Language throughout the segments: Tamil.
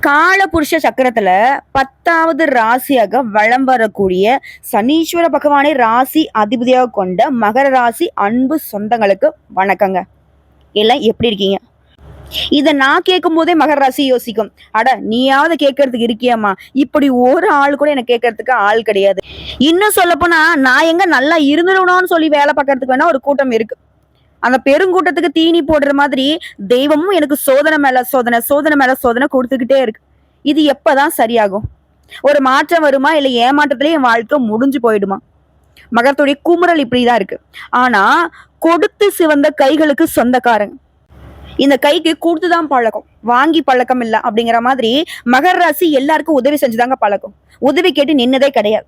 காலபுருஷ சக்கரத்துல 10வது ராசியாக வலம் வரக்கூடிய சனீஸ்வர பகவானை ராசி அதிபதியாக கொண்ட மகர ராசி அன்பு சொந்தங்களுக்கு வணக்கங்க. எல்லாம் எப்படி இருக்கீங்க? இத நான் கேட்கும் போதே மகர ராசி யோசிக்கும், அட நீயாவது கேட்கறதுக்கு இருக்கியாமா, இப்படி ஒரு ஆள் கூட எனக்கு கேட்கறதுக்கு ஆள் கிடையாது. இன்னும் சொல்ல போனா நான் எங்க நல்லா இருந்துடணும்னு சொல்லி வேலை பார்க்கறதுக்கு வேணா ஒரு கூட்டம் இருக்கு. அந்த பெருங்கூட்டத்துக்கு தீனி போடுற மாதிரி தெய்வமும் எனக்கு சோதனை மேல சோதனை, சோதனை மேல சோதனை கொடுத்துக்கிட்டே இருக்கு. இது எப்பதான் சரியாகும்? ஒரு மாற்றம் வருமா, இல்ல ஏமாற்றத்திலே என் வாழ்க்கை முடிஞ்சு போயிடுமா? மகரத்துடைய குமுறல் இப்படிதான் இருக்கு. ஆனா கொடுத்து சிவந்த கைகளுக்கு சொந்தக்காரங்க. இந்த கைக்கு கூட்டுதான் பழக்கம், வாங்கி பழக்கம் இல்ல அப்படிங்கிற மாதிரி மகர ராசி எல்லாருக்கும் உதவி செஞ்சுதாங்க பழக்கம். உதவி கேட்டு நின்னதே கிடையாது.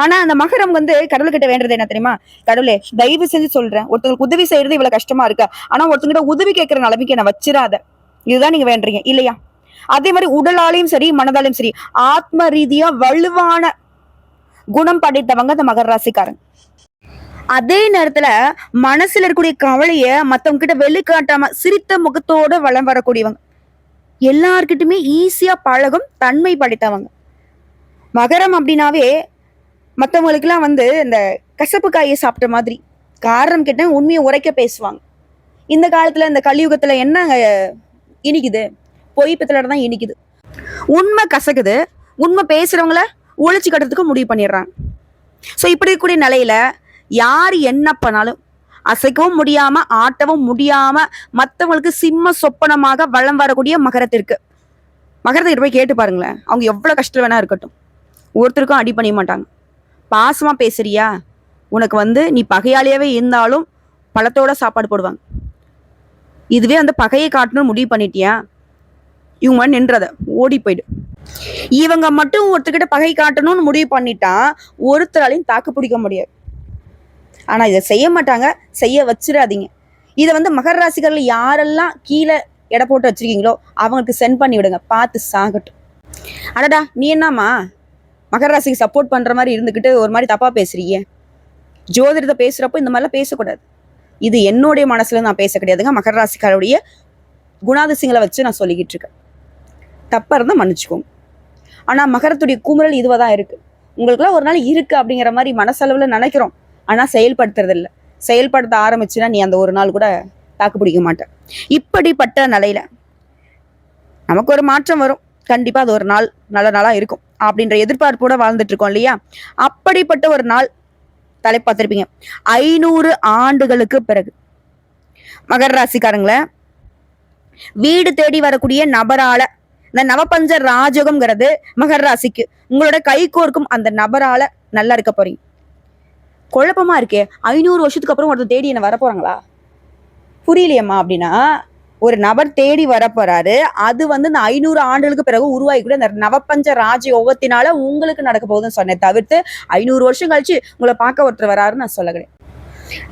ஆனா அந்த மகரம் கடவுள்கிட்ட வேண்டது என்ன தெரியுமா? கடவுளே தயவு செஞ்சு சொல்றேன், ஒருத்தங்களுக்கு உதவி செய்யறது இவ்வளவு கஷ்டமா இருக்கு, ஆனா ஒருத்தங்கிட்ட உதவி கேட்கிற நிலைமைக்கு என்ன வச்சிராத. இதுதான் நீங்க வேண்டீங்க இல்லையா? அதே மாதிரி உடலாலையும் சரி மனதாலையும் சரி ஆத்ம ரீதியா வலுவான குணம் படைத்தவங்க அந்த மகர ராசிக்காரங்க. அதே நேரத்துல மனசுல இருக்கக்கூடிய கவலைய மத்தவங்க கிட்ட வெளிக்காட்டாம சிரித்த முகத்தோட வளம் வரக்கூடியவங்க. எல்லார்கிட்டயுமே ஈஸியா பழகும் தன்மை படைத்தவங்க. மகரம் அப்படின்னாவே மற்றவங்களுக்குலாம் இந்த கசப்பு காயை சாப்பிட்ட மாதிரி காரணம் கேட்ட உண்மையை உரைக்க பேசுவாங்க. இந்த காலத்துல இந்த கலியுகத்துல என்ன இனிக்குது? பொய் பித்தலோட தான் இனிக்குது. உண்மை கசக்குது, உண்மை பேசுறவங்கள ஒழிச்சு கட்டுறதுக்கு முடிவு பண்ணிடுறாங்க. ஸோ இப்படி இருக்கக்கூடிய நிலையில யார் என்ன பண்ணாலும் அசைக்கவும் முடியாம ஆட்டவும் முடியாம மற்றவங்களுக்கு சிம்ம சொப்பனமாக வளம் வரக்கூடிய மகரத்தை போய் கேட்டு பாருங்களேன், அவங்க எவ்வளவு கஷ்டம் வேணா இருக்கட்டும், ஒருத்தருக்கும் அடி பண்ணிய மாட்டாங்க. பாசமா பேசுறியா, உனக்கு நீ பகையாளியாவே இருந்தாலும் பழத்தோட சாப்பாடு போடுவாங்க. இதுவே பகையை காட்டணும்னு முடிவு பண்ணிட்டியா, இவங்க நின்றத ஓடி போயிடு. இவங்க மட்டும் ஒருத்தர்கிட்ட பகை காட்டணும்னு முடிவு பண்ணிட்டா ஒருத்தராலையும் தாக்கு பிடிக்க முடியாது. ஆனா இதை செய்ய மாட்டாங்க, செய்ய வச்சிடாதீங்க. இதை மகர ராசிகள்ல யாரெல்லாம் கீழே எடை போட்டு வச்சிருக்கீங்களோ அவங்களுக்கு சென்ட் பண்ணி விடுங்க, பார்த்து சாகட்டும். அடடா நீ என்னம்மா மகர ராசிக்கு சப்போர்ட் பண்ற மாதிரி இருந்துக்கிட்டு ஒரு மாதிரி தப்பா பேசுறீங்க? ஜோதிடத்தை பேசுறப்போ இந்த மாதிரிலாம் பேசக்கூடாது. இது என்னுடைய மனசுல நான் பேச கிடையாதுங்க. மகர ராசிக்காருடைய குணாதிசயங்களை வச்சு நான் சொல்லிக்கிட்டு இருக்கேன். தப்பா இருந்தா மன்னிச்சுக்கோங்க. ஆனா மகரத்துடைய குமுறல் இதுவாதான் இருக்கு. உங்களுக்குலாம் ஒரு நாள் இருக்கு அப்படிங்கிற மாதிரி மனசளவுல நினைக்கிறோம், ஆனா செயல்படுத்துறது இல்லை. செயல்படுத்த ஆரம்பிச்சுன்னா நீ அந்த ஒரு நாள் கூட தாக்கு பிடிக்க மாட்டேன். இப்படிப்பட்ட நிலையில நமக்கு ஒரு மாற்றம் வரும், கண்டிப்பா அது ஒரு நாள் நல்ல நாளா இருக்கும் அப்படின்ற எதிர்பார்ப்போட வாழ்ந்துட்டு இருக்கோம் இல்லையா? அப்படிப்பட்ட ஒரு நாள் தலைப்பாத்திருப்பீங்க. 500 ஆண்டுகளுக்கு பிறகு மகர ராசிக்காரங்களை வீடு தேடி வரக்கூடிய நபரால, இந்த நவபஞ்ச ராஜகம்ங்கிறது மகர ராசிக்கு உங்களோட கை கோர்க்கும் அந்த நபரால நல்லா இருக்க போறீங்க. குழப்பமா இருக்கே, 500 வருஷத்துக்கு அப்புறம் ஒருத்தர் தேடி என்ன வர போறாங்களா? புரியலையம்மா. அப்படின்னா ஒரு நபர் தேடி வரப்போறாரு, அது இந்த 500 ஆண்டுகளுக்கு பிறகு உருவாகி அந்த நவபஞ்ச ராஜ யோகத்தினால உங்களுக்கு நடக்க போகுதுன்னு சொன்னேன், தவிர்த்து 500 வருஷம் கழிச்சு உங்களை பார்க்க ஒருத்தர் வராருன்னு நான் சொல்ல கிடையாது.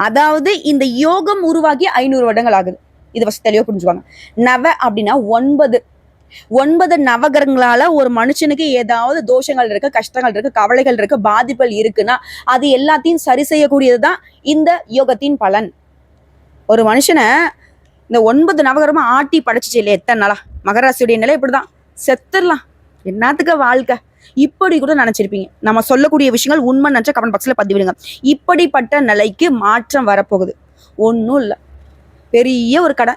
அதாவது இந்த யோகம் உருவாகி 500 வருடங்கள் ஆகுது. இது ஃபர்ஸ்ட் தெளிவா புரிஞ்சுவாங்க. நவ அப்படின்னா 9 நவகிரகங்களால ஒரு மனுஷனுக்கு ஏதாவது தோஷங்கள் இருக்கு, கஷ்டங்கள் இருக்கு, கவலைகள் இருக்கு, பாதிப்புகள் இருக்குன்னா அது எல்லாத்தையும் சரி செய்யக்கூடியதுதான் இந்த யோகத்தின் பலன். ஒரு மனுஷனை இந்த 9 நவகிரகமா ஆட்டி படைச்சிச்சு இல்லையா எத்தனை நாளா? மகராசியுடைய நிலை இப்படிதான், செத்துடலாம், என்னத்துக்கு வாழ்க்கை, இப்படி கூட நினைச்சிருப்பீங்க. நம்ம சொல்லக்கூடிய விஷயங்கள் உண்மை நினைச்சா கமெண்ட் பாக்ஸ்ல பதிவிடுங்க. இப்படிப்பட்ட நிலைக்கு மாற்றம் வரப்போகுது. ஒன்றும் இல்லை, பெரிய ஒரு கடை,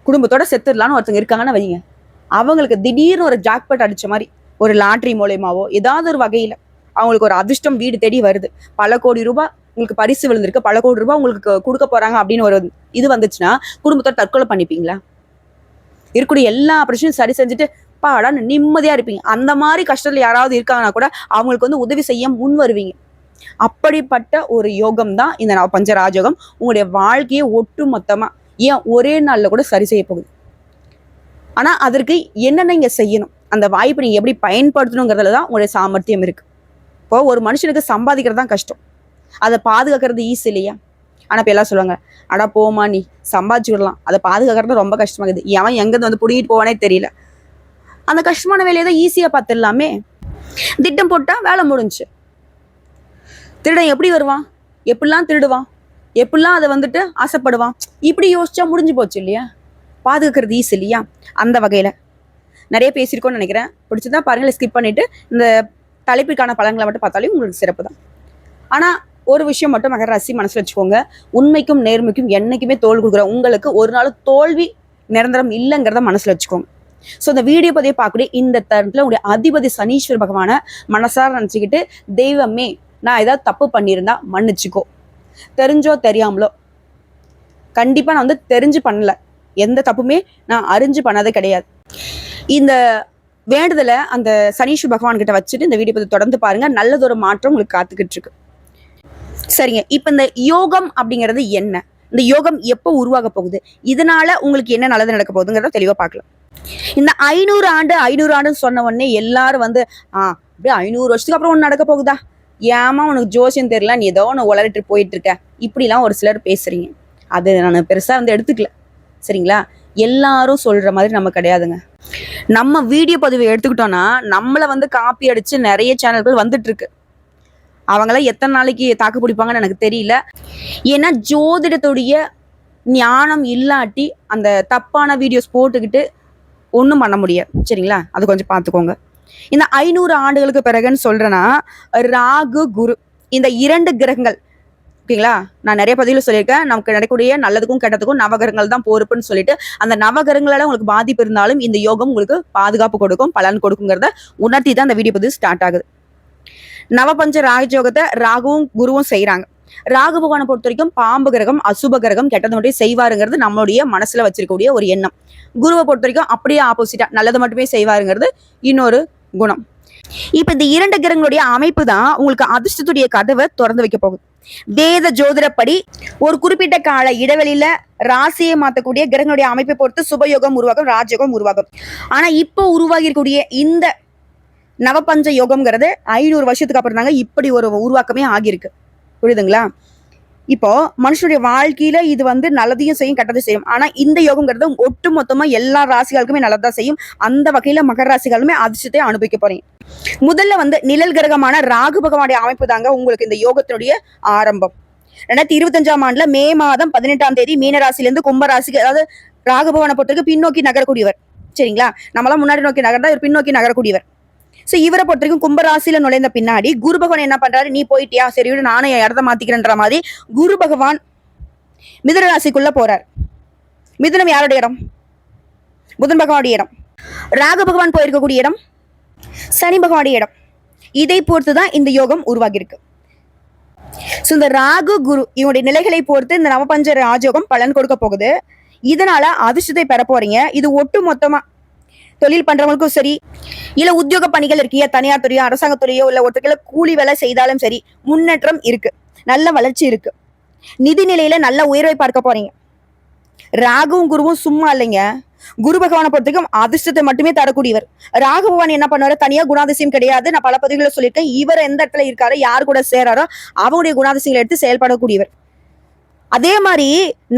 குடும்பத்தோட செத்துடலான்னு ஒருத்தங்க இருக்காங்கன்னு வைங்க, அவங்களுக்கு திடீர்னு ஒரு ஜாக்பாட் அடிச்ச மாதிரி ஒரு லாட்ரி மூலயமாவோ ஏதாவது ஒரு வகையில அவங்களுக்கு ஒரு அதிர்ஷ்டம் வீடு தேடி வருது, பல கோடி ரூபாய் உங்களுக்கு பரிசு விழுந்திருக்கு, பல கோடி ரூபாய் உங்களுக்கு கொடுக்க போறாங்க அப்படின்னு ஒரு இது வந்துச்சுன்னா குடும்பத்தோட தற்கொலை பண்ணிப்பீங்களா? இருக்கக்கூடிய எல்லா பிரச்சனையும் சரி செஞ்சுட்டு பாடா நிம்மதியா இருப்பீங்க. அந்த மாதிரி கஷ்டத்துல யாராவது இருக்காங்கன்னா கூட அவங்களுக்கு உதவி செய்ய முன் வருவீங்க. அப்படிப்பட்ட ஒரு யோகம் தான் இந்த நவபஞ்ச ராஜயோகம். உங்களுடைய வாழ்க்கையை ஒட்டு மொத்தமா ஏன் ஒரே நாள்ல கூட சரி செய்ய போகுது. ஆனா அதற்கு என்னென்ன இங்க செய்யணும், அந்த வாய்ப்பை நீங்க எப்படி பயன்படுத்தணுங்கிறதுலதான் உங்களுடைய சாமர்த்தியம் இருக்கு. இப்போ ஒரு மனுஷனுக்கு சம்பாதிக்கிறது தான் கஷ்டம், அதை பாதுகாக்கிறது ஈஸி இல்லையா? ஆனா இப்ப எல்லாம் சொல்லுவாங்க, அடா போமா நீ சம்பாதிச்சு விடலாம், அதை பாதுகாக்கிறது ரொம்ப கஷ்டமாகுது, எவன் எங்கிருந்து புடிங்கிட்டு போவானே தெரியல. அந்த கஷ்டமான வேலையை தான் ஈஸியா பார்த்துடலாமே. திட்டம் போட்டா வேலை முடிஞ்சு. திருடன் எப்படி வருவான், எப்படிலாம் திருடுவான், எப்படிலாம் அதை ஆசைப்படுவான், இப்படி யோசிச்சா முடிஞ்சு போச்சு இல்லையா? பாதுகாக்கிறது ஈஸி இல்லையா? அந்த வகையில நிறைய பேசியிருக்கோம்னு நினைக்கிறேன். பிடிச்சதா பாருங்க, ஸ்கிப் பண்ணிட்டு இந்த தலைப்பிற்கான பலன்களை மட்டும் பார்த்தாலே உங்களுக்கு சிறப்பு தான். ஆனா ஒரு விஷயம் மட்டும் மகர ராசி மனசுல வச்சுக்கோங்க, உண்மைக்கும் நேர்மைக்கும் என்னைக்குமே தோல் கொடுக்குற உங்களுக்கு ஒரு நாள் தோல்வி நிரந்தரம் இல்லைங்கிறத மனசுல வச்சுக்கோங்க. ஸோ இந்த வீடியோ பதிவை பார்க்கக்கூடிய இந்த தருணத்துல உங்களுடைய அதிபதி சனீஸ்வர பகவானை மனசார நினச்சிக்கிட்டு, தெய்வமே நான் ஏதாவது தப்பு பண்ணியிருந்தா மன்னிச்சுக்கோ, தெரிஞ்சோ தெரியாமலோ, கண்டிப்பா நான் வந்து தெரிஞ்சு பண்ணல, எந்த தப்புமே நான் அறிஞ்சு பண்ணதே கிடையாது. இந்த வேண்டுதலை அந்த சனீஸ்வர பகவான் கிட்ட வச்சுட்டு இந்த வீடியோ பதிவு தொடர்ந்து பாருங்க, நல்லதொரு மாற்றம் உங்களுக்கு காத்துக்கிட்டு இருக்கு. சரிங்க, இப்ப இந்த யோகம் அப்படிங்கிறது என்ன, இந்த யோகம் எப்போ உருவாக போகுது, இதனால உங்களுக்கு என்ன நல்லது நடக்க போகுதுங்கிறத தெளிவா பார்க்கலாம். இந்த 500 ஆண்டுன்னு சொன்ன உடனே எல்லாரும் வந்து அப்படியே 500 வருஷத்துக்கு அப்புறம் ஒன்று நடக்க போகுதா, ஏமா உனக்கு ஜோசியம் தெரியல, நீ ஏதோ ஒன்று உளறிட்டு போயிட்டு இருக்க, இப்படிலாம் ஒரு சிலர் பேசுறீங்க. அது நான் பெருசா வந்து எடுத்துக்கல. சரிங்களா? எல்லாரும் சொல்ற மாதிரி நம்ம கிடையாதுங்க. நம்ம வீடியோ பதிவை எடுத்துக்கிட்டோம்னா நம்மளை வந்து காப்பி அடிச்சு நிறைய சேனல்கள் வந்துட்டு இருக்கு. அவங்களாம் எத்தனை நாளைக்கு தாக்கு பிடிப்பாங்கன்னு எனக்கு தெரியல. ஏன்னா ஜோதிடத்துடைய ஞானம் இல்லாட்டி அந்த தப்பான வீடியோஸ் போட்டுக்கிட்டு ஒன்றும் பண்ண முடியாது. சரிங்களா? அது கொஞ்சம் பார்த்துக்கோங்க. இந்த 500 ஆண்டுகளுக்கு பிறகுன்னு சொல்றேன்னா, ராகு குரு இந்த 2 கிரகங்கள், ஓகேங்களா, நான் நிறைய பதிவில் சொல்லியிருக்கேன், நமக்கு நடக்கக்கூடிய நல்லதுக்கும் கெட்டதுக்கும் நவகிரகங்கள் தான் பொறுப்புன்னு சொல்லிட்டு, அந்த நவகிரகங்களால உங்களுக்கு பாதிப்பு இருந்தாலும் இந்த யோகம் உங்களுக்கு பாதுகாப்பு கொடுக்கும், பலன் கொடுக்குங்கிறத உணர்த்தி தான் இந்த வீடியோ பதிவு ஸ்டார்ட் ஆகுது. நவபஞ்ச ராஜயோகத்தை ராகுவும் குருவும் செய்யறாங்க. ராகு பகவானை பொறுத்த வரைக்கும் பாம்பு கிரகம், அசுப கிரகம், கெட்டது மட்டும் செய்வாருங்கிறது நம்மளுடைய மனசுல வச்சிருக்கக்கூடிய ஒரு எண்ணம். குருவை பொறுத்த வரைக்கும் அப்படியே ஆப்போசிட்டா நல்லது மட்டுமே செய்வாருங்கிறது இன்னொரு குணம். இப்ப இந்த 2 கிரகங்களுடைய அமைப்பு தான் உங்களுக்கு அதிர்ஷ்டத்துடைய கதவை திறந்து வைக்க போகுது. வேத ஜோதிடப்படி ஒரு குறிப்பிட்ட கால இடைவெளியில ராசியை மாற்றக்கூடிய கிரகங்களுடைய அமைப்பை பொறுத்து சுபயோகம் உருவாகும், ராஜயோகம் உருவாகும். ஆனா இப்போ உருவாகிக்கூடிய இந்த நவபஞ்ச யோகம்ங்கிறது 500 வருஷத்துக்கு அப்புறம் தாங்க இப்படி ஒரு உருவாக்கமே ஆகியிருக்கு. புரியுதுங்களா? இப்போ மனுஷனுடைய வாழ்க்கையில இது வந்து நல்லதையும் செய்யும், கெட்டதையும் செய்யும். ஆனா இந்த யோகம்ங்கிறது ஒட்டு மொத்தமா எல்லா ராசிகளுக்குமே நல்லதா செய்யும். அந்த வகையில மகர ராசிகளுமே அதிர்ஷ்டத்தை அனுபவிக்க போறீங்க. முதல்ல வந்து நிழல் கிரகமான ராகு பகவானுடைய அமைப்பு தாங்க உங்களுக்கு இந்த யோகத்தினுடைய ஆரம்பம். 2025ஆம் ஆண்டுல மே மாதம் 18ஆம் தேதி மீன ராசியிலிருந்து கும்ப ராசிக்கு, அதாவது ராகு பகவானை பொறுத்தவரைக்கும் பின்னோக்கி நகரக்கூடியவர். சரிங்களா? நம்மளாம் முன்னாடி நோக்கி நகர்ந்தா இவர் பின்னோக்கி நகரக்கூடியவர். சோ இவரை பொறுத்த வரைக்கும் கும்பராசியில நுழைந்த பின்னாடி குரு பகவான் என்ன பண்றாரு, நீ போயிட்டியா, சரி விட நானும் என் இடத்த மாத்திக்கிறேன்ற மாதிரி குரு பகவான் மிதுன ராசிக்குள்ள போறார். மிதுனம் யாருடைய இடம்? புதன் பகவானுடைய இடம். ராகு பகவான் போயிருக்கக்கூடிய இடம் சனி பகவானுடைய இடம். இதை பொறுத்துதான் இந்த யோகம் உருவாகி இருக்கு. சோ இந்த ராகு குரு இவனுடைய நிலைகளை பொறுத்து இந்த நவபஞ்ச ராஜயோகம் பலன் கொடுக்க போகுது. இதனால அதிர்ஷ்டத்தை பெற போறீங்க. இது ஒட்டு மொத்தமா தொழில் பண்றவங்களுக்கும் சரி, இல்ல உத்தியோக பணிகள் இருக்கீங்க, தனியார் துறையோ அரசாங்கத்துறையோ இல்ல ஒருத்தருக்குள்ள கூலி வேலை செய்தாலும் சரி, முன்னேற்றம் இருக்கு, நல்ல வளர்ச்சி இருக்கு. நிதி நிலையில நல்ல உயர்வை பார்க்க போறீங்க. ராகுவும் குருவும் சும்மா இல்லைங்க. குரு பகவானை பொறுத்தவரைக்கும் அதிர்ஷ்டத்தை மட்டுமே தரக்கூடியவர். ராகு பகவான் என்ன பண்ணுவாரு, தனியா குணாதிசயம் கிடையாது. நான் பல பதிவுகளை சொல்லியிருக்கேன். இவர் எந்த இடத்துல இருக்காரோ, யார் கூட சேராரோ அவங்களுடைய குணாதிசயங்களை எடுத்து செயல்படக்கூடியவர். அதே மாதிரி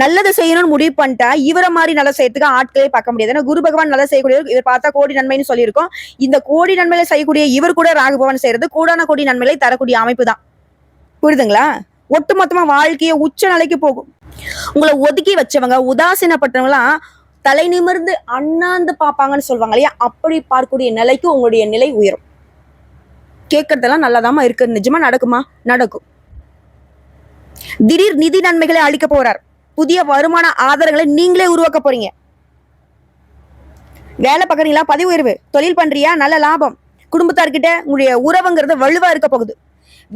நல்லதை செய்யணும்னு முடிவு பண்ணிட்டா இவரை மாதிரி நல்லா செய்யறதுக்கு ஆட்களே பார்க்க முடியாது. ஏன்னா குரு பகவான் நல்லா செய்யக்கூடியவர். இவர் பார்த்தா கோடி நன்மைன்னு சொல்லியிருக்கோம். இந்த கோடி நன்மையில செய்யக்கூடிய இவர் கூட ராகு பகவான் செய்யறது கோடான கோடி நன்மைகளை தரக்கூடிய அமைப்பு தான். புரியுதுங்களா? ஒட்டுமொத்தமா வாழ்க்கையை உச்ச நிலைக்கு போகும். உங்களை ஒதுக்கி வச்சவங்க, உதாசீனப்பட்டவங்களாம் தலை நிமிர்ந்து அண்ணாந்து பார்ப்பாங்கன்னு சொல்லுவாங்க இல்லையா, அப்படி பார்க்கக்கூடிய நிலைக்கு உங்களுடைய நிலை உயரும். கேட்கறதெல்லாம் நல்லாதாமா இருக்கு, நிஜமா நடக்குமா? நடக்கும். திடீர் நிதி நன்மைகளை அளிக்க போறார். புதிய வருமான ஆதாரங்களை நீங்களே உருவாக்க போறீங்க. வேலை பார்க்கறீங்களா, பதவி உயர்வு, தொழில் பண்றியா, நல்ல லாபம். குடும்பத்தார்கிட்ட உங்களுடைய உறவுங்கிறது வலுவா இருக்க போகுது.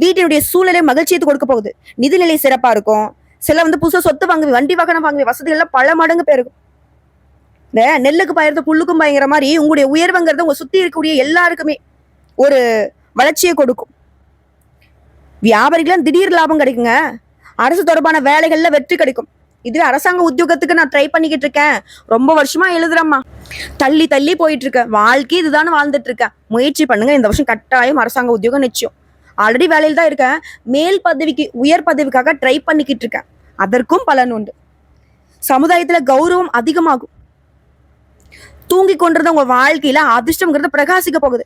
வீட்டினுடைய சூழ்நிலை மகிழ்ச்சியை கொடுக்க போகுது. நிதிநிலை சிறப்பா இருக்கும். சில வந்து புதுசா சொத்து வாங்குவி, வண்டி வாகனம் வாங்குவி, வசதிகள்லாம் பல மடங்கு பெருகும். இந்த நெல்லுக்கு பயறது புல்லுக்கும் பயங்கிற மாதிரி உங்களுடைய உயர்வுங்கிறது உங்க சுத்தி இருக்கக்கூடிய எல்லாருக்குமே ஒரு வளர்ச்சியை கொடுக்கும். வியாபாரிகளும் திடீர் லாபம் கிடைக்குங்க. அரசு தொடர்பான வேலைகள்ல வெற்றி கிடைக்கும். இதுவே அரசாங்க உத்தியோகத்துக்கு நான் ட்ரை பண்ணிக்கிட்டு இருக்கேன், ரொம்ப வருஷமா எழுதுறேம்மா, தள்ளி தள்ளி போயிட்டு இருக்கேன், வாழ்க்கை இதுதான் வாழ்ந்துட்டு இருக்கேன், முயற்சி பண்ணுங்க, இந்த வருஷம் கட்டாயம் அரசாங்க உத்தியோகம் நிச்சயம். ஆல்ரெடி வேலையில் தான் இருக்கேன், மேல் பதவிக்கு உயர் பதவிக்காக ட்ரை பண்ணிக்கிட்டு இருக்கேன், அதற்கும் பலன் உண்டு. சமுதாயத்துல கௌரவம் அதிகமாகும். தூங்கி கொண்டிருந்த உங்க வாழ்க்கையில அதிர்ஷ்டம்ங்கிறது பிரகாசிக்க போகுது.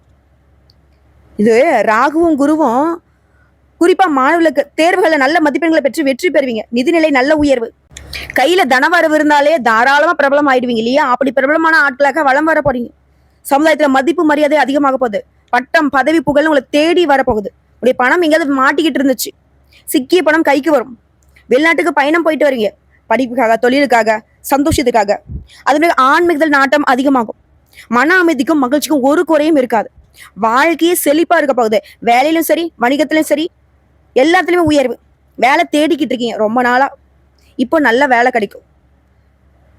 இது ராகுவும் குருவும் குறிப்பா மாணவர்களுக்கு தேர்வுகளை நல்ல மதிப்பெண்களை பெற்று வெற்றி பெறுவீங்க. நிதிநிலை நல்ல உயர்வு. கையில தனவரவு இருந்தாலே தாராளமா பிரபலம் ஆயிடுவீங்க இல்லையா? அப்படி பிரபலமான ஆட்களாக வளம் வர போறீங்க. சமுதாயத்துல மதிப்பு மரியாதை அதிகமாக போகுது. பட்டம் பதவி புகழ் உங்களை தேடி வரப்போகுது. உடைய பணம் எங்கேயாவது மாட்டிக்கிட்டு இருந்துச்சு, சிக்கிய பணம் கைக்கு வரும். வெளிநாட்டுக்கு பயணம் போயிட்டு வரீங்க, படிப்புக்காக, தொழிலுக்காக, சந்தோஷத்துக்காக. அதுமாதிரி ஆன்மீகத்தில் நாட்டம் அதிகமாகும். மன அமைதிக்கும் மகிழ்ச்சிக்கும் ஒரு குறையும் இருக்காது. வாழ்க்கையே செழிப்பா இருக்க போகுது. வேலையிலும் சரி, வணிகத்திலும் சரி, எல்லாத்துலயுமே உயர்வு. வேலை தேடிக்கிட்டு இருக்கீங்க ரொம்ப நாளா, இப்போ நல்ல வேலை கிடைக்கும்.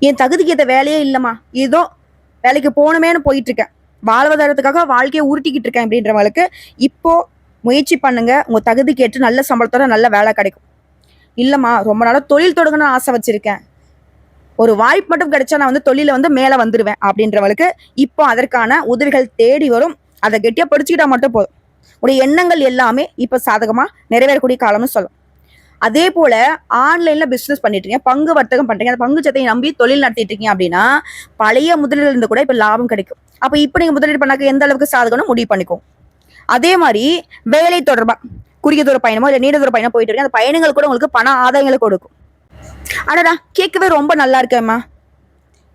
என் தகுதிக்கு ஏற்ற வேலையே இல்லைம்மா, ஏதோ வேலைக்கு போகணுமேனு போயிட்டு இருக்கேன், வாழ்வாதாரத்துக்காக வாழ்க்கையை உருட்டிக்கிட்டு இருக்கேன் அப்படின்றவங்களுக்கு இப்போ முயற்சி பண்ணுங்க. உங்க தகுதிக்கு ஏற்று நல்ல சம்பளத்தோட நல்ல வேலை கிடைக்கும். இல்லைம்மா ரொம்ப நாளாக தொழில் தொடங்கணும்னு ஆசை வச்சிருக்கேன், ஒரு வாய்ப்பு மட்டும் கிடைச்சா நான் தொழில மேலே வந்துடுவேன் அப்படின்றவங்களுக்கு இப்போ அதற்கான உதவிகள் தேடி வரும். அதை கெட்டியா படிச்சுக்கிட்டா மட்டும் போதும். உடைய எண்ணங்கள் எல்லாமே இப்போ சாதகமா நிறைவேறக்கூடிய காலம்னு சொல்லும். அதே போல ஆன்லைன்ல பிசினஸ் பண்ணிட்டு இருக்கீங்க, பங்கு வர்த்தகம் பண்றீங்க, அந்த பங்கு சந்தையை நம்பி தொழில் நடத்திட்டு இருக்கீங்க அப்படின்னா பழைய முதலீடுல இருந்து கூட இப்ப லாபம் கிடைக்கும். அப்ப இப்ப நீங்க முதலீடு பண்ணாக்க எந்த அளவுக்கு சாதகம்னு முடிவு பண்ணிக்கும். அதே மாதிரி வேலை தொடர்பா குறுகிய தூர பயணமோ இல்ல நீண்ட தூர பயணம் போயிட்டு இருக்கு, அந்த பயணங்கள் கூட உங்களுக்கு பண ஆதாயங்களை கொடுக்கும். ஆனாடா கேட்கவே ரொம்ப நல்லா இருக்கேம்மா,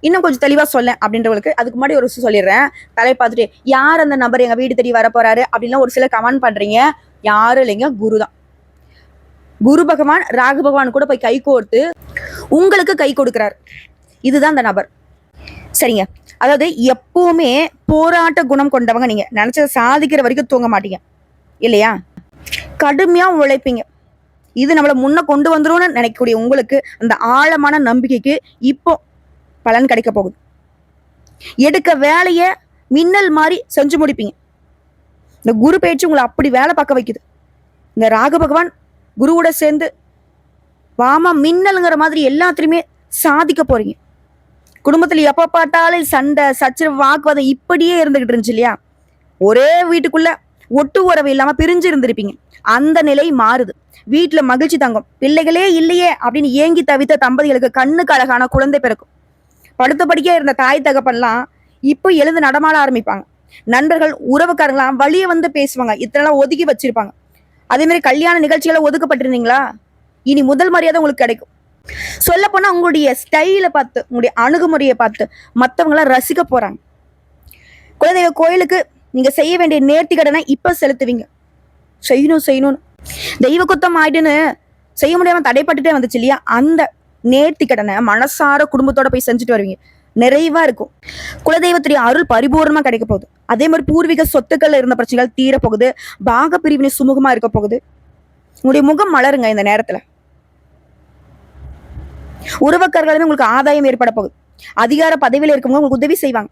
இன்னும் கொஞ்சம் தெளிவா சொல்ல அப்படின்றவங்களுக்கு அதுக்கு முன்னாடி ஒரு விஷயம் சொல்லிடுறேன். தலை பார்த்துட்டு யார் அந்த நபர் எங்க வீடு தேடி வர போறாரு அப்படின்லாம் ஒரு சில கமெண்ட் பண்றீங்க. யாரும் இல்லைங்க, குரு தான். குரு பகவான் ராகு பகவான் கூட போய் கை கோர்த்து உங்களுக்கு கை கொடுக்கிறார். இதுதான் அந்த நபர். சரிங்க, அதாவது எப்பவுமே போராட்ட குணம் கொண்டவங்க. நீங்க நினைச்சதை சாதிக்கிற வரைக்கும் தூங்க மாட்டீங்க இல்லையா? கடுமையா உழைப்பீங்க. இது நம்மளை முன்ன கொண்டு வந்துரும்னு நினைக்கக்கூடிய உங்களுக்கு அந்த ஆழமான நம்பிக்கைக்கு இப்போ பலன் கிடைக்க போகுது. எடுக்க வேலைய மின்னல் மாதிரி செஞ்சு முடிப்பீங்க. இந்த குரு பயிற்சி உங்களை அப்படி வேலை பார்க்க வைக்குது. இந்த ராகு பகவான் குருவோட சேர்ந்து வாமா மின்னலுங்கிற மாதிரி எல்லாத்துலயுமே சாதிக்க போறீங்க. குடும்பத்துல எப்ப பார்த்தாலும் சண்டை சச்சரவு வாக்குவாதம் இப்படியே இருந்துகிட்டு இருந்துச்சு இல்லையா? ஒரே வீட்டுக்குள்ள ஒட்டு உறவு இல்லாம பிரிஞ்சு இருந்திருப்பீங்க. அந்த நிலை மாறுது. வீட்டுல மகிழ்ச்சி தங்கும். பிள்ளைகளே இல்லையே அப்படின்னு ஏங்கி தவித்த தம்பதிகளுக்கு கண்ணுக்கு அழகான குழந்தை பிறக்கும். படுத்த படிக்கா இருந்த தாய் தகப்பன்லாம் இப்போ எழுந்து நடமாட ஆரம்பிப்பாங்க. நண்பர்கள் உறவுக்காரங்களாம் வழிய பேசுவாங்க. இத்தனை ஒதுக்கி வச்சிருப்பாங்க. அதே மாதிரி கல்யாண நிகழ்ச்சிகளை ஒதுக்கப்பட்டிருந்தீங்களா, இனி முதல் மரியாதை உங்களுக்கு கிடைக்கும். சொல்ல போனா உங்களுடைய ஸ்டைலை பார்த்து, உங்களுடைய அணுகுமுறையை பார்த்து மற்றவங்களாம் ரசிக்க போறாங்க. குலதெய்வ கோயிலுக்கு நீங்க செய்ய வேண்டிய நேர்த்தி கடனை இப்ப செலுத்துவீங்க. செய்யணும்னு தெய்வ குத்தம் ஆயிடுன்னு செய்ய முடியாம தடைப்பட்டுட்டே வந்துச்சு இல்லையா? அந்த நேர்த்தி கடனை மனசார குடும்பத்தோட போய் செஞ்சுட்டு வருவீங்க. நிறைவா இருக்கும். குலதெய்வத்துடைய அருள் பரிபூர்ணமா கிடைக்க போகுது. அதே மாதிரி பூர்வீக சொத்துக்கள்ல இருந்த பிரச்சனைகள் தீர போகுது. பாக பிரிவினை சுமூகமா இருக்க போகுது. உங்களுடைய முகம் மலருங்க. இந்த நேரத்துல உறவுக்காரர்களுமே உங்களுக்கு ஆதாயம் ஏற்பட போகுது. அதிகார பதவியில இருக்கவங்க உங்களுக்கு உதவி செய்வாங்க.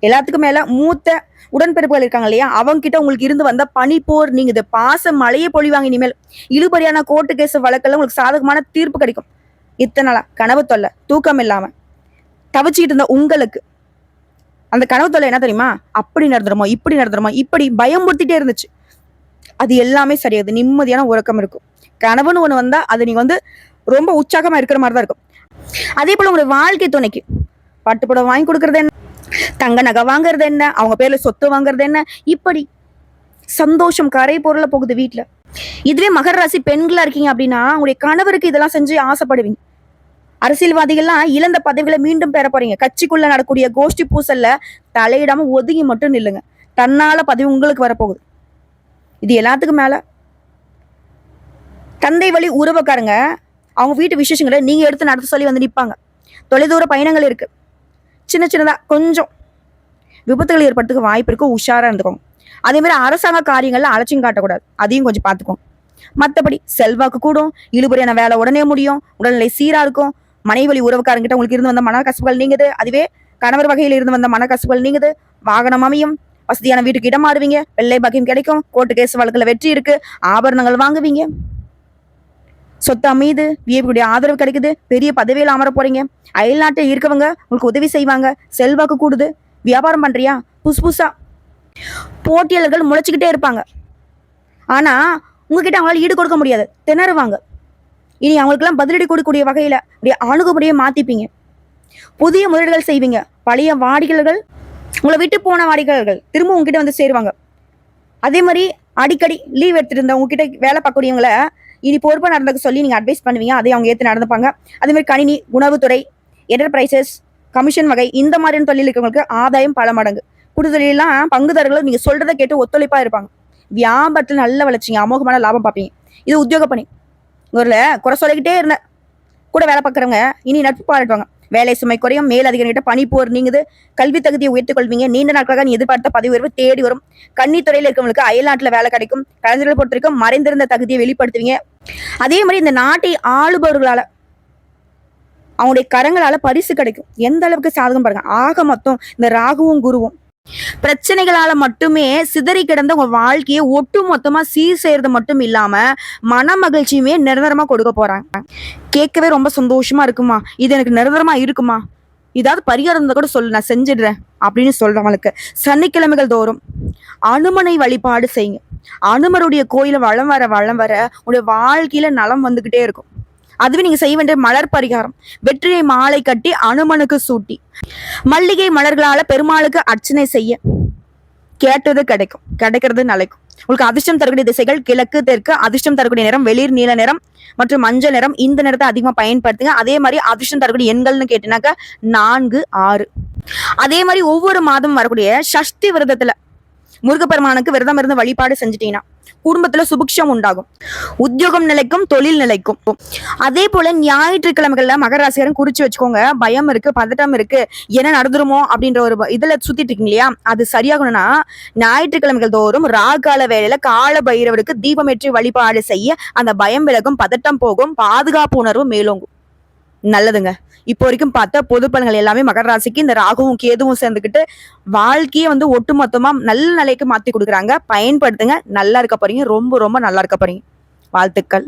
எல்லாத்துக்கும் மேல மூத்த உடன்பிறப்புகள் இருக்காங்க இல்லையா, அவங்க கிட்ட உங்களுக்கு இருந்து வந்த பனி போர் நீங்க பாச மழையே பொழிவாங்க. இனிமேல் இழுபறியான கோர்ட்டு கேஸ் வழக்கெல்லாம் உங்களுக்கு சாதகமான தீர்ப்பு கிடைக்கும். இத்தனை நாளா கனவு தொல்லை, தூக்கம் இல்லாம தவிச்சுக்கிட்டு இருந்த உங்களுக்கு அந்த கனவு தொல்லை என்ன தெரியுமா? அப்படி நடந்துருமோ இப்படி நடந்துருமோ இப்படி பயமுறுத்திட்டே இருந்துச்சு. அது எல்லாமே சரியாது. நிம்மதியான உறக்கம் இருக்கும். கனவுன்னு ஒண்ணு வந்தா அது நீங்க ரொம்ப உற்சாகமா இருக்கிற மாதிரி தான் இருக்கும். அதே போல உங்களுடைய வாழ்க்கை துணைக்கு பட்டுப்புடம் வாங்கி கொடுக்கறது என்ன, தங்க நகை வாங்குறது என்ன, அவங்க பேர்ல சொத்து வாங்குறது என்ன, இப்படி சந்தோஷம் கரை பொருள போகுது வீட்டுல. இதுவே மகர ராசி பெண்களா இருக்கீங்க அப்படின்னா உங்களுடைய கணவருக்கு இதெல்லாம் செஞ்சு ஆசைப்படுவீங்க. அரசியல்வாதிகள்லாம் இழந்த பதவிகளை மீண்டும் பெற போறீங்க. கட்சிக்குள்ள நடக்கூடிய கோஷ்டி பூசல்ல தலையிடாம ஒதுங்கி மட்டும் நில்லுங்க. தன்னால பதவி உங்களுக்கு வரப்போகுது. இது எல்லாத்துக்கும் மேல தந்தை வழி உறவுக்காரங்க அவங்க வீட்டு விசேஷங்களை நீங்க எடுத்து நடத்த சொல்லி நிற்பாங்க. தொலைதூர பயணங்கள் இருக்கு. சின்னதா கொஞ்சம் விபத்துகள் ஏற்படுறதுக்கு வாய்ப்பு இருக்கு. உஷாரா இருந்துக்கோங்க. அதே மாதிரி அரசாங்க காரியங்கள்ல அலட்சியம் காட்டக்கூடாது. அதையும் கொஞ்சம் பார்த்துக்கோங்க. மற்றபடி செல்வாக்கு கூடும். இழுபறியான வேலை உடனே முடியும். உடல்நிலை சீரா இருக்கும். மனைவழி உறவுக்காரங்கிட்ட உங்களுக்கு இருந்து வந்த மனக்கசப்புகள் நீங்குது. அதுவே கணவர் வகையில் இருந்து வந்த மனக்கசப்புகள் நீங்குது. வாகனம் அமையும். வசதியான வீட்டுக்கு இடம் மாறுவீங்க. வெள்ளை பாக்கியம் கிடைக்கும். கோர்ட்டு கேஸ் வழக்குல வெற்றி இருக்கு. ஆபரணங்கள் வாங்குவீங்க. சொத்து அமைது. விஐபியுடைய ஆதரவு கிடைக்குது. பெரிய பதவியில் அமர போறீங்க. அயல்நாட்டில் இருக்கவங்க உங்களுக்கு உதவி செய்வாங்க. செல்வாக்கு கூடுது. வியாபாரம் பண்றியா, புதுசா போட்டியாளர்கள் முளைச்சுக்கிட்டே இருப்பாங்க. ஆனா உங்ககிட்ட அவங்களால ஈடு கொடுக்க முடியாது. திணறுவாங்க. இனி அவங்களுக்கெல்லாம் பதிலடி கொடுக்கக்கூடிய வகையில அணுகுமுறையை மாத்திப்பீங்க. புதிய முதலீடுகள் செய்வீங்க. பழைய வாடிக்கையாளர்கள், உங்களை விட்டு போன வாடிக்கையாளர்கள் திரும்ப உங்ககிட்ட சேருவாங்க. அதே மாதிரி அடிக்கடி லீவ் எடுத்துட்டு இருந்த உங்ககிட்ட வேலை பார்க்கக்கூடியவங்களை இனி பொறுப்பா நடந்துக்க சொல்லி நீங்க அட்வைஸ் பண்ணுவீங்க, அதை அவங்க ஏத்து நடந்துப்பாங்க. அதே மாதிரி கணினி, உணவுத்துறை, என்டர்பிரைசஸ், கமிஷன் வகை இந்த மாதிரியான தொழில் இருக்கிறவங்களுக்கு ஆதாயம் பல மடங்கு. கூடுதலாம் பங்குதாரர்களும் நீங்க சொல்றதை கேட்டு ஒத்துழைப்பா இருப்பாங்க. வியாபாரத்தில் நல்ல வளர்ச்சிங்க, அமோகமான லாபம் பார்ப்பீங்க. இது உத்தியோக பணி. ஊர்ல குறை சொல்லிக்கிட்டே இருந்த கூட வேலை பார்க்குறவங்க இனி நட்பு பாராட்டுவாங்க. வேலை சுமை குறையும், மேல் அதிகாரிகிட்ட பணி போர் நீங்குது, கல்வி தகுதியை உயர்த்திக் கொள்வீங்க, நீண்ட நாட்களாக நீ எதிர்பார்த்த பதவி உயர்வு தேடி வரும். கன்னித்துறையில் இருக்கவங்களுக்கு அயல்நாட்டுல வேலை கிடைக்கும். கலைஞர்களை பொறுத்த வரைக்கும் மறைந்திருந்த தகுதியை வெளிப்படுத்துவீங்க. அதே மாதிரி இந்த நாட்டை ஆளுபவர்களால அவங்களுடைய கரங்களால பரிசு கிடைக்கும். எந்த அளவுக்கு சாதகம் பாருங்க. ஆக மொத்தம் இந்த ராகுவும் குருவும் பிரச்சனைகளால மட்டுமே சிதறி கிடந்த உங்க வாழ்க்கையை ஒட்டு மொத்தமா சீர் செய்யறது மட்டும் இல்லாம மன மகிழ்ச்சியுமே நிரந்தரமா கொடுக்க போறாங்க. கேட்கவே ரொம்ப சந்தோஷமா இருக்குமா, இது எனக்கு நிரந்தரமா இருக்குமா, ஏதாவது பரிகாரம் இருந்தா கூட சொல்லு, நான் செஞ்சிடுறேன் அப்படின்னு சொல்றவங்களுக்கு சனிக்கிழமைகள் தோறும் அனுமனை வழிபாடு செய்யுங்க. அனுமருடைய கோயில வளம் வர உங்களுடைய வாழ்க்கையில நலம் வந்துகிட்டே இருக்கும். அதுவே நீங்க செய்ய வேண்டிய மலர் பரிகாரம், வெற்றியை மாலை கட்டி அனுமனுக்கு சூட்டி மல்லிகை மலர்களால பெருமாளுக்கு அர்ச்சனை செய்ய கேட்டது கிடைக்கும், கிடைக்கிறது நிலைக்கும். உங்களுக்கு அதிர்ஷ்டம் தரக்கூடிய திசைகள் கிழக்கு, தெற்கு. அதிர்ஷ்டம் தரக்கூடிய நிறம் வெளிர் நீல நிறம் மற்றும் மஞ்சள் நிறம். இந்த நிறத்தை அதிகமா பயன்படுத்துங்க. அதே மாதிரி அதிர்ஷ்டம் தரக்கூடிய எண்கள்னு கேட்டீங்கன்னாக்கா 4, 6. அதே மாதிரி ஒவ்வொரு மாதம் வரக்கூடிய சஷ்டி விரதத்துல முருகப்பெருமானுக்கு விரதம் இருந்து வழிபாடு செஞ்சுட்டீங்கன்னா குடும்பத்துல சுபிக்ஷம் உண்டாகும், உத்தியோகம் நிலைக்கும், தொழில் நிலைக்கும். அதே போல ஞாயிற்றுக்கிழமைகள்ல மகர ராசிக்காரன் குறிச்சு வச்சுக்கோங்க. பயம் இருக்கு, பதட்டம் இருக்கு, என்ன நடந்துருமோ அப்படின்ற ஒரு இதுல சுத்திட்டு இருக்கீங்க இல்லையா, அது சரியாகணும்னா ஞாயிற்றுக்கிழமைகள் தோறும் ராகால வேளையில கால பைரவருக்கு தீபமேற்றி வழிபாடு செய்ய அந்த பயம் விலகும், பதட்டம் போகும், பாதுகாப்பு உணர்வு மேலோங்கும். நல்லதுங்க. இப்போ வரைக்கும் பார்த்த பொது பலன்கள் எல்லாமே மகர ராசிக்கு இந்த ராகுவும் கேதுவும் சேர்ந்துக்கிட்டு வாழ்க்கையை ஒட்டுமொத்தமா நல்ல நிலைக்கு மாத்தி கொடுக்குறாங்க. பயன்படுத்துங்க, நல்லா இருக்க போறீங்க, ரொம்ப ரொம்ப நல்லா இருக்க போறீங்க. வாழ்த்துக்கள்.